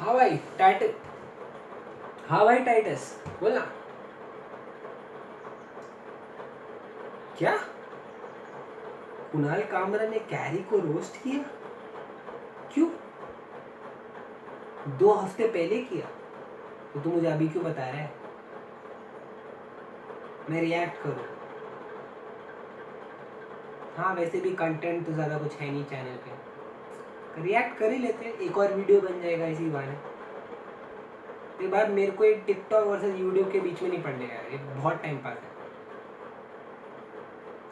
हाँ भाई टाइटस, हाँ भाई टाइटस बोल ना। क्या कुणाल कामरा ने कैरी को रोस्ट किया? क्यों? 2 हफ्ते पहले किया तो तू मुझे अभी क्यों बता रहा है? मैं रिएक्ट करूँ? हाँ वैसे भी कंटेंट तो ज़्यादा कुछ है नहीं चैनल पे, रिएक्ट कर ही लेते हैं, एक और वीडियो बन जाएगा इसी बहाने। ये बार मेरे को एक टिकटॉक वर्सेस यूट्यूब के बीच में नहीं पड़ने यार, ये बहुत टाइम पास है।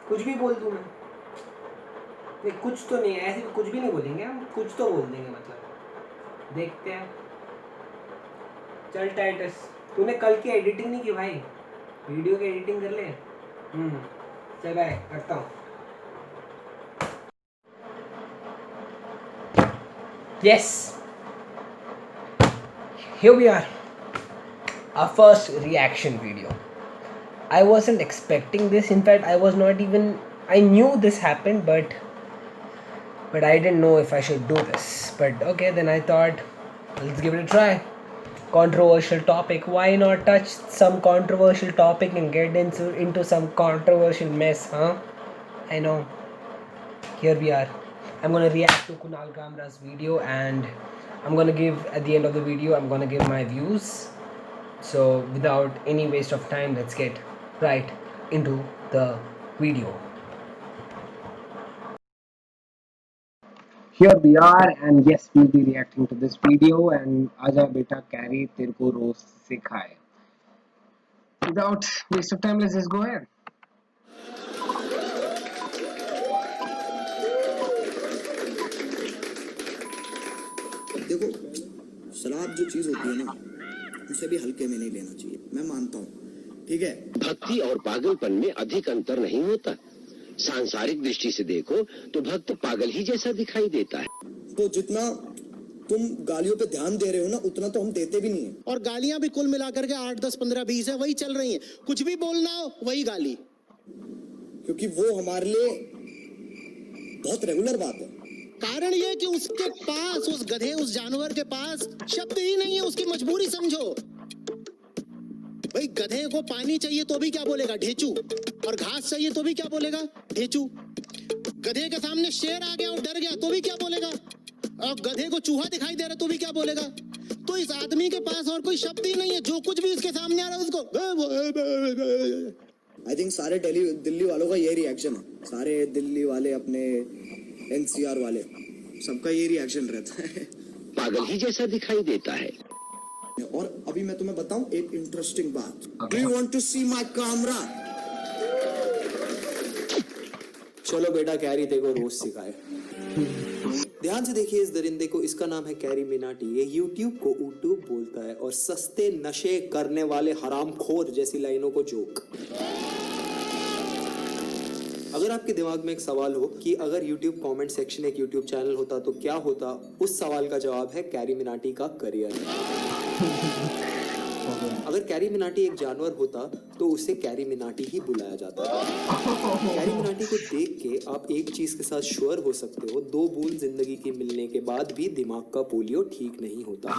कुछ भी बोल दूँ मैं? नहीं कुछ तो नहीं, ऐसे कुछ भी नहीं बोलेंगे हम, कुछ तो बोल देंगे मतलब, देखते हैं। चल टाइटस, तूने कल की एडिटिंग नहीं की भाई, वीडियो की एडिटिंग कर ले। चल बाय, करता हूँ। Yes, here we are, our first reaction video. I wasn't expecting this. In fact, I was not even. I knew this happened, but I didn't know if I should do this. But okay, then I thought, let's give it a try. Controversial topic. Why not touch some controversial topic and get into some controversial mess, huh? I know. Here we are. I'm gonna react to Kunal Kamra's video, and I'm gonna give at the end of the video. I'm gonna give my views. So without any waste of time, let's get right into the video. Here we are, and yes, we'll be reacting to this video. And आजा बेटा carry तेरे को रोज सिखाए. Without waste of time, let's just go ahead. देखो, शराब जो चीज होती है ना, उसे भी हल्के में नहीं लेना चाहिए, मैं मानता हूँ, ठीक है। भक्ति और पागलपन में अधिक अंतर नहीं होता। सांसारिक दृष्टि से देखो तो भक्त पागल ही जैसा दिखाई देता है। तो जितना तुम गालियों पे ध्यान दे रहे हो ना, उतना तो हम देते भी नहीं है। और गालियां भी कुल मिलाकर के 8, 10, 15, 20 है, वही चल रही है। कुछ भी बोलना हो वही गाली, क्योंकि वो हमारे लिए बहुत रेगुलर बात है। कारण ये कि उसके पास, उस गधे, उस जानवर के पास शब्द ही नहीं है, उसकी मजबूरी समझो। भाई गधे को पानी चाहिए तो भी क्या बोलेगा? ढेचू। और घास चाहिए तो भी क्या बोलेगा? ढेचू। गधे के सामने शेर आ गया और डर गया तो भी क्या बोलेगा? और गधे को चूहा दिखाई दे रहा तो भी क्या बोलेगा? तो इस आदमी के पास और कोई शब्द ही नहीं है, जो कुछ भी इसके सामने आ रहा है उसको। आई थिंक सारे दिल्ली वालों का ये रिएक्शन है, सारे दिल्ली वाले, अपने एनसीआर वाले, सबका ये रिएक्शन रहता है। पागल ही जैसा दिखाई देता है। और अभी मैं तुम्हें बताऊं एक इंटरेस्टिंग बात। Do you want to see my camera? चलो बेटा कैरी तेरे को रोज सिखाए। ध्यान से देखिए इस दरिंदे को, इसका नाम है कैरी मिनाटी। ये यूट्यूब को यूट्यूब बोलता है और सस्ते नशे करने वाले हरामखोर जैसी लाइनों को जोक। अगर आपके दिमाग में एक सवाल हो कि अगर YouTube कमेंट सेक्शन एक YouTube चैनल होता तो क्या होता, उस सवाल का जवाब है कैरी मिनाटी का करियर। अगर कैरी मिनाटी एक जानवर होता तो उसे कैरी मिनाटी ही बुलाया जाता है। कैरी मिनाटी को देख के आप एक चीज के साथ श्योर हो सकते हो, 2 बूंद जिंदगी के मिलने के बाद भी दिमाग का पोलियो ठीक नहीं होता।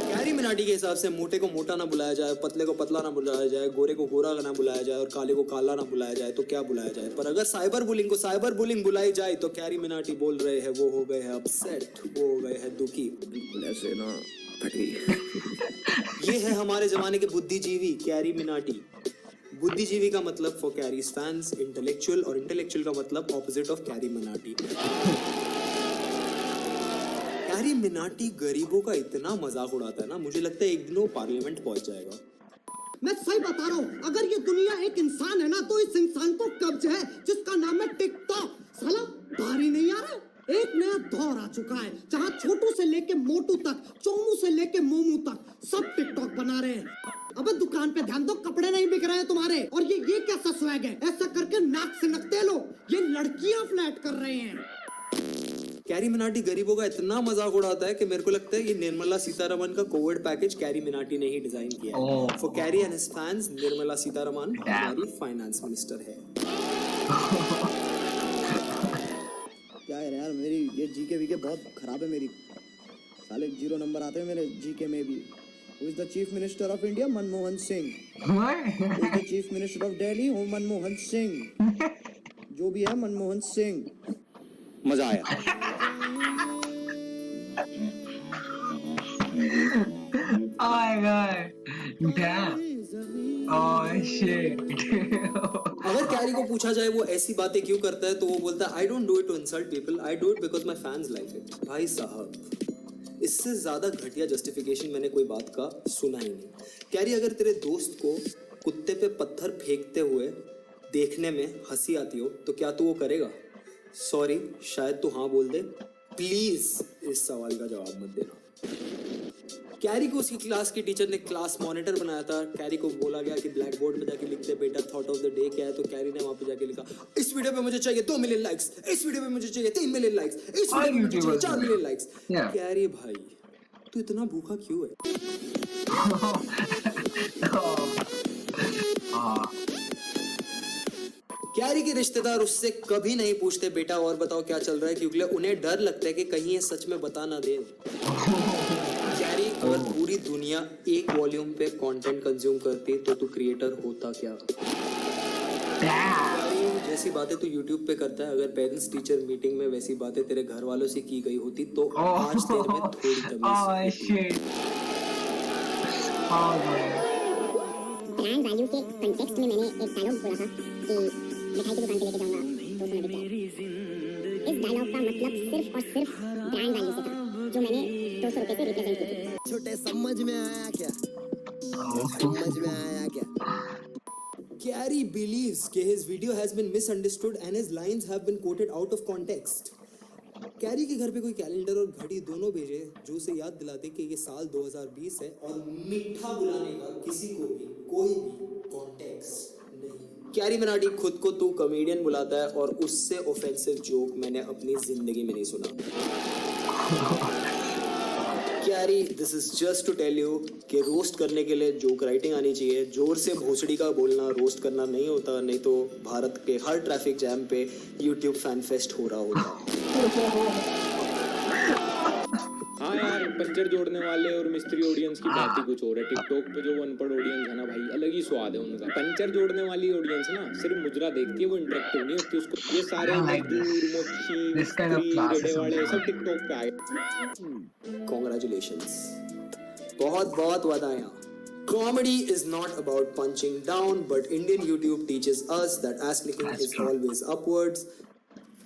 कैरी मिनाटी के हिसाब से मोटे को मोटा ना बुलाया जाए, पतले को पतला ना बुलाया जाए, गोरे को गोरा ना बुलाया जाए और काले को काला ना बुलाया जाए तो क्या बुलाया जाए? पर अगर साइबर बुलिंग को साइबर बुलिंग बुलाई जाए तो कैरी मिनाटी बोल रहे हैं वो हो गए हैं अपसेट, वो हो गए हैं दुखी। ऐसे ना ये है हमारे जमाने के बुद्धिजीवी कैरी मिनाटी। बुद्धिजीवी का मतलब फॉर कैरीज फैंस इंटेलेक्चुअल, और इंटेलेक्चुअल का मतलब opposite of carry Minati. Carry Minati गरीबों का इतना मजाक उड़ाता है ना, मुझे लगता है एक दिन वो पार्लियामेंट पहुंच जाएगा। मैं सही बता रहा हूँ, अगर ये दुनिया एक इंसान है ना, तो इस इंसान को कब्ज है जिसका नाम है टिकटॉक। साला भारी नहीं आ रहा? एक नया दौर आ चुका है जहाँ छोटू से लेके मोटू तक, चोमू से लेके मोमू तक सब टिकटॉक बना रहे हैं। अबे दुकान पे ध्यान दो, कपड़े नहीं बिक रहे हैं तुम्हारे। और ये कैसा स्वैग है? ऐसा करके नाक से नकते लो, ये लड़कियां फ्लैट कर रहे हैं। कैरी मिनाटी गरीबों का इतना मजाक उड़ाता है कि मेरे को लगता है ये निर्मला सीतारमन का कोविड पैकेज कैरी मिनाटी ने ही डिजाइन किया है। For carry and his fans, Nirmala Sitharaman हमारी फाइनेंस मिनिस्टर है। क्या है यार, मेरी ये जीके वीके बहुत खराब है मेरी। साले 0 नंबर आते हैं मेरे जीके में भी. Who is the Chief Minister of India? Manmohan Singh. What? Who is the Chief Minister of Delhi? Oh, Manmohan Singh. जो भी है मनमोहन सिंह. मजा आया. Oh my god. Damn. Oh shit. अगर कैरी को पूछा जाए वो ऐसी बातें क्यों करता है तो वो बोलता है I don't do it to insult people, I do it because my fans like it. भाई साहब, इससे ज्यादा घटिया जस्टिफिकेशन मैंने कोई बात का सुना ही नहीं. कैरी, अगर तेरे दोस्त को कुत्ते पे पत्थर फेंकते हुए देखने में हंसी आती हो तो क्या तू वो करेगा? सॉरी, शायद तू हाँ बोल दे. प्लीज इस सवाल का जवाब मत देना. कैरी को उसकी क्लास की टीचर ने क्लास मॉनिटर बनाया था. कैरी को बोला गया कि ब्लैक बोर्ड पे जाके लिख दे बेटा थॉट ऑफ द डे क्या है. तो कैरी ने वहां पे जाके लिखा इस वीडियो पे मुझे चाहिए 2 मिलियन लाइक्स, इस वीडियो पे मुझे चाहिए 3 मिलियन लाइक्स, इस वीडियो पे मुझे चाहिए 4 मिलियन लाइक्स. कैरी भाई, तू इतना भूखा क्यों है? कैरी के रिश्तेदार उससे कभी नहीं पूछते बेटा और बताओ क्या चल रहा है, क्योंकि उन्हें डर लगता है कि कहीं ये सच में बता ना दे. कैरी, अगर पूरी दुनिया एक वॉल्यूम पे कंटेंट कंज्यूम करती तो तू क्रिएटर होता क्या? कैरी, जैसी बातें तू YouTube पे करता है, अगर पेरेंट्स टीचर मीटिंग में वैसी बातें तेरे घर वालों से की गई होती तो आज तेरे में थोड़ी तमीज होती. ब्रांड वैल्यू के कंटेक्स्ट में मैंने एक डायलॉग बोला था कि मिठाई की दुकान पे लेके जाऊंगा 200 रुपए का. इस डायलॉग का मतलब सिर्फ और सिर्फ ब्रांड वैल्यू से था जो मैंने 200 रुपए से रिप्रेजेंट की थी. छोटे समझ में आया क्या? समझ में आया क्या? Carey believes that his video has been misunderstood and his lines have been quoted out of context. Carry के घर पे कोई कैलेंडर और घड़ी दोनों भेजे जो उसे याद दिलाते कि ये साल 2020 है और मीठा बुलाने का किसी को भी कोई भी कॉन्टेक्स्ट नहीं. कैरी मिनाटी खुद को तू कॉमेडियन बुलाता है और उससे ऑफेंसिव जोक मैंने अपनी जिंदगी में नहीं सुना. Carry, this is just to tell you कि रोस्ट करने के लिए जोक राइटिंग आनी चाहिए. जोर से भोसड़ी का बोलना रोस्ट करना नहीं होता, नहीं तो भारत के हर ट्रैफिक जैम पे यूट्यूब फैन फेस्ट हो रहा होता. हाँ यार, पंचर जोड़ने वाले और मिस्त्री ऑडियंस की बात ही कुछ और है. टिकटॉक पे जो अनपढ़ ऑडियंस है ना भाई, अलग ही स्वाद है उनका. पंचर जोड़ने वाली ऑडियंस ना सिर्फ मुजरा देखती है, वो इंटरेक्टिव नहीं होती उसको. ये सारे मजदूर, मोची, मिस्त्री, रेडे वाले सब टिकटॉक पे आए. Congratulations. बहुत बहुत बधाई. Comedy is not about punching down, but Indian YouTube teaches us that ass clicking is always upwards.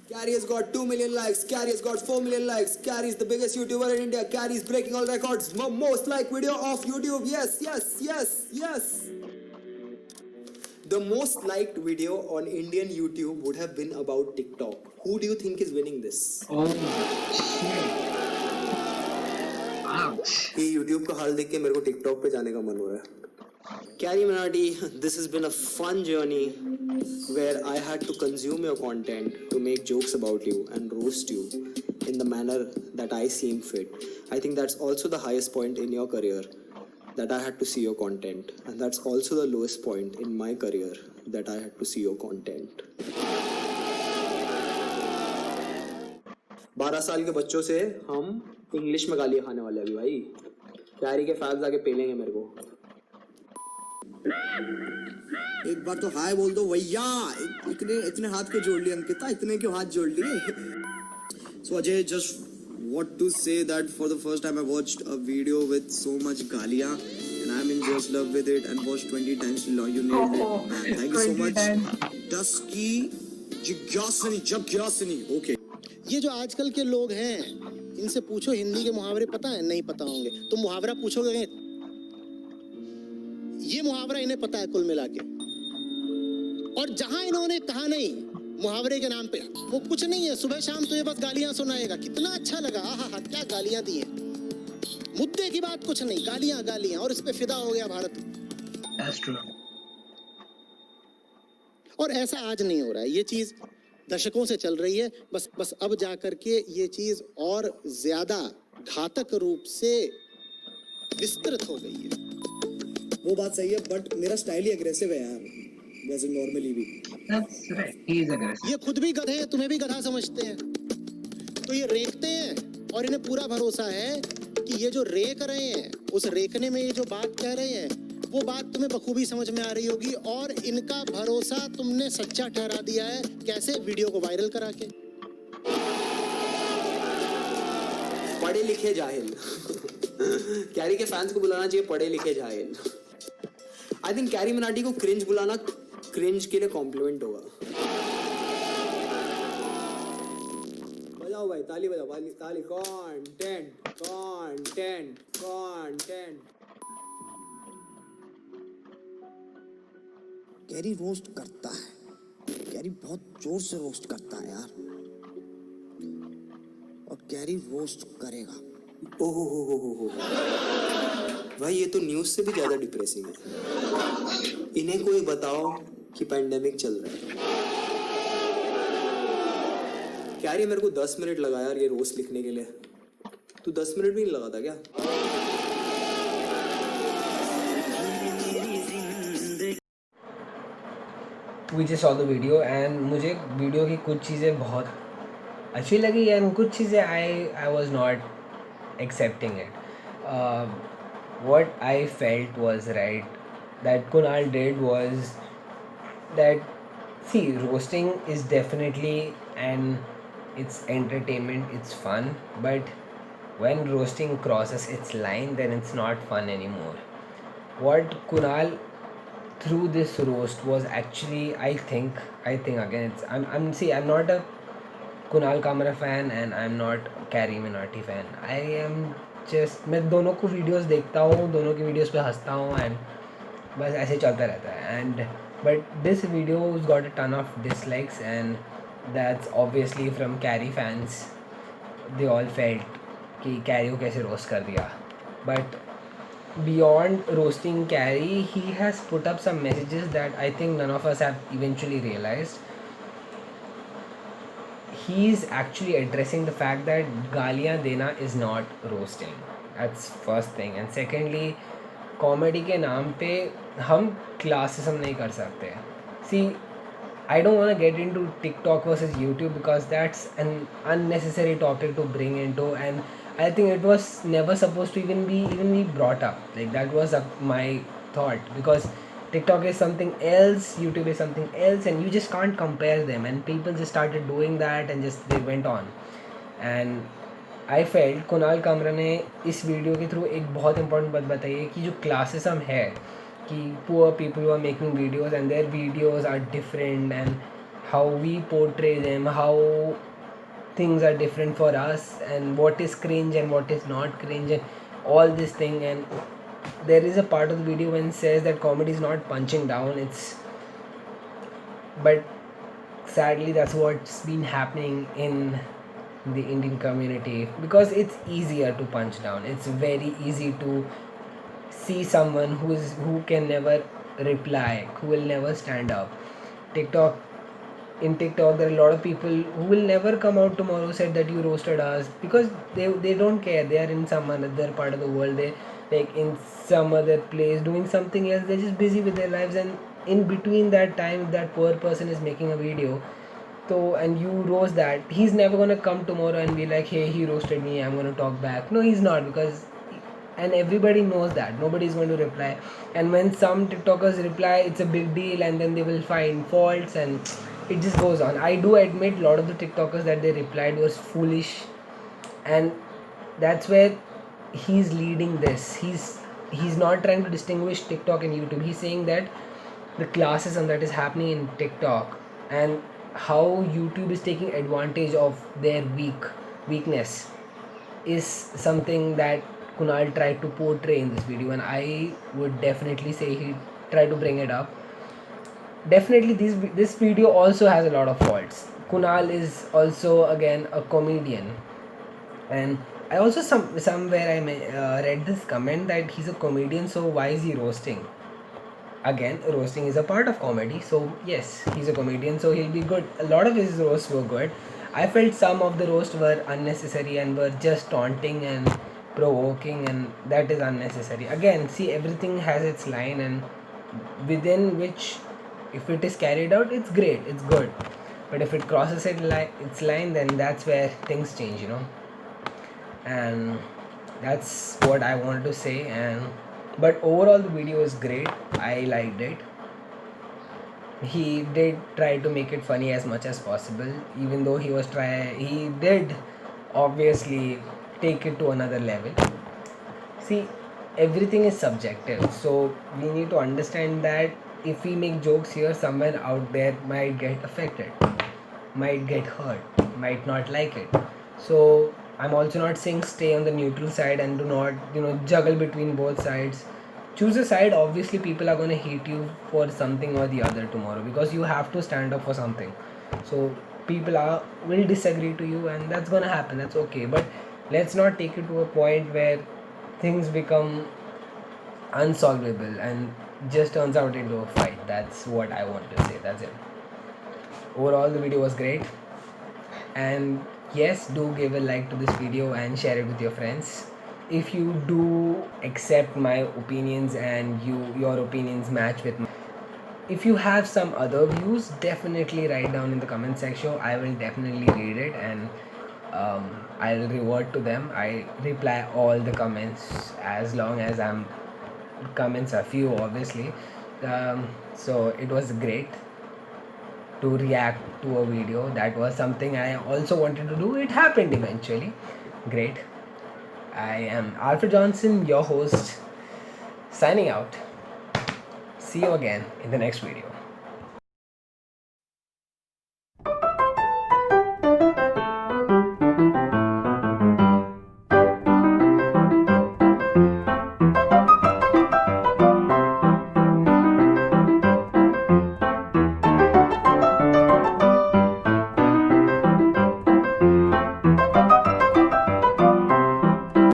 Carey has got 2 million likes. Carey has got 4 million likes. Carey is the biggest YouTuber in India. Carey is breaking all records. Most liked video of YouTube. Yes, yes, yes, yes. The most liked video on Indian YouTube would have been about TikTok. Who do you think is winning this? Oh shit. Ouch. ये YouTube का हाल देख के मेरे को TikTok पे जाने का मन हो रहा है. Carey Minati, this has been a fun journey where I had to consume your content to make jokes about you and roast you in the manner that I seem fit. I think that's also the highest point in your career, that I had to see your content, and that's also the lowest point in my career, that I had to see your content. 12 साल के बच्चों से हम English में गालियां खाने वाले अभी भाई. कैरी के फैंस आके पेलेंगे मेरे को. एक बार तो हाय बोल दो भैया. इतने हाथ क्यों जोड़ लिए अंकिता? इतने क्यों हाथ जोड़ लिए? So Ajay, just what to say that for the first time I watched a video with so much galia and I'm in just love with it and watched 20 times till now. You nailed it, man. Thank you so much. Dusky Jigyasani. Okay. ये जो आजकल के लोग हैं, इनसे पूछो हिंदी के मुहावरे पता है? नहीं पता होंगे. तुम मुहावरा पूछोगे, ये मुहावरा इन्हें पता है कुल मिला के. और जहां इन्होंने कहा नहीं मुहावरे के नाम पे, वो कुछ नहीं है. सुबह शाम तो ये बस गालियां सुनाएगा. कितना अच्छा लगा. आहा, क्या गालियां दी हैं. मुद्दे की बात कुछ नहीं, गालियां गालियां, और इस पे फिदा हो गया भारत. That's true. और ऐसा आज नहीं हो रहा है. ये चीज दशकों से चल रही है. बस अब जा करके ये चीज और ज्यादा घातक रूप से विस्तृत हो गई है. वो बात सही है, बट मेरा स्टाइल ही अग्रेसिव है यार, वैसे नॉर्मली भी. That's right. He is aggressive. ये खुद भी गधे हैं, तुम्हें भी गधा समझते हैं. तो ये रेंकते हैं और इन्हें पूरा भरोसा है ये जो रेक रहे हैं, उस रेकने में ये जो बात कह रहे हैं, वो बात तुम्हें बखूबी समझ में आ रही होगी और इनका भरोसा तुमने सच्चा ठहरा दिया है। कैसे? वीडियो को वायरल करा के। पढ़े लिखे जाहिल। कैरी के फैंस को बुलाना चाहिए पढ़े लिखे जाहिल। आई थिंक कैरी मिनाटी को क्रिंज बुलाना क्रिंज के लिए कॉम्प्लीमेंट होगा। बजाओ भाई, ताली बजाओ, ताली। Content content content. Carry roast करता है, कैरी बहुत जोर से रोस्ट करता है यार, और कैरी रोस्ट करेगा। ओहो हो भाई, ये तो न्यूज़ से भी ज़्यादा डिप्रेसिंग है। इन्हें कोई बताओ कि पैंडेमिक चल रहा है। कैरी मेरे को 10 मिनट लगा यार ये रोस्ट लिखने के लिए। तू 10 मिनट भी नहीं लगा था क्या? We just saw the video and मुझे वीडियो की कुछ चीज़ें बहुत अच्छी लगी and कुछ चीज़ें I was not accepting it. What I felt was right that Kunal did was that, see, roasting is definitely, and it's entertainment, it's fun, but when roasting crosses its line, then it's not fun anymore. What Kunal through this roast was actually, I think again, I'm not a Kunal Kamra fan and I'm not Carrie Minati fan. I am just, मैं दोनों को videos देखता हूँ, दोनों की videos पे हंसता हूँ and बस ऐसे चलता रहता है. And but this video has got a ton of dislikes and that's obviously from Carrie fans. They all felt कि Carrie को कैसे रोस्ट कर दिया. But beyond roasting Carrie, he has put up some messages that I think none of us have eventually realized. He's actually addressing the fact that गालियाँ देना is not roasting. That's first thing. And secondly, comedy के नाम पे हम classicism नहीं कर सकते. See, I don't want to get into TikTok versus YouTube because that's an unnecessary topic to bring into, and I think it was never supposed to even be brought up. Like, that was my thought, because TikTok is something else, YouTube is something else, and you just can't compare them. And people just started doing that and just they went on. And I felt Kunal Kamra ने इस video के through एक बहुत important बात बताई है कि जो क्लासिज्म है, कि poor people who are making videos and their videos are different and how we portray them, how things are different for us, and what is cringe and what is not cringe, and all this thing. And there is a part of the video when it says that comedy is not punching down, but sadly that's what's been happening in the Indian community, because it's easier to punch down. It's very easy to see someone who can never reply, who will never stand up. In TikTok, there are a lot of people who will never come out tomorrow said that you roasted us, because they don't care. They are in some another part of the world. They like in some other place doing something else. They're just busy with their lives, and in between that time, that poor person is making a video. So, and you roast that, he's never gonna come tomorrow and be like, hey, he roasted me, I'm gonna talk back. No, he's not, because, and everybody knows that nobody's going to reply. And when some TikTokers reply, it's a big deal, and then they will find faults, and it just goes on. I do admit a lot of the TikTokers that they replied was foolish, and that's where he's leading this. He's not trying to distinguish TikTok and YouTube. He's saying that the classism that is happening in TikTok and how YouTube is taking advantage of their weakness is something that Kunal tried to portray in this video, and I would definitely say he tried to bring it up. Definitely this video also has a lot of faults. Kunal is also again a comedian, and I also somewhere I read this comment that he's a comedian, so why is he roasting? Again, roasting is a part of comedy, so yes, he's a comedian, so he'll be good. A lot of his roasts were good. I felt some of the roasts were unnecessary and were just taunting and provoking, and that is unnecessary. Again, see, everything has its line, and within which, if it is carried out, it's great, it's good. But if it crosses its line, then that's where things change, And that's what I wanted to say. And but overall the video is great. I liked it. He did try to make it funny as much as possible, even though he did obviously take it to another level. See, everything is subjective, so we need to understand that if we make jokes here, someone out there might get affected, might get hurt, might not like it. So I'm also not saying stay on the neutral side and do not, juggle between both sides. Choose a side. Obviously people are going to hate you for something or the other tomorrow, because you have to stand up for something. So people will disagree to you, and that's going to happen. That's okay. But let's not take it to a point where things become unsolvable and just turns out into a fight. That's what I want to say. That's it. Overall the video was great, and yes, do give a like to this video and share it with your friends. If you do accept my opinions and your opinions match with mine, if you have some other views, definitely write down in the comment section. I will definitely read it, and I'll revert to them. I reply all the comments as long as comments are few, obviously. So it was great to react to a video. That was something I also wanted to do. It happened eventually. Great. I am Alfred Johnson, your host, signing out. See you again in the next video.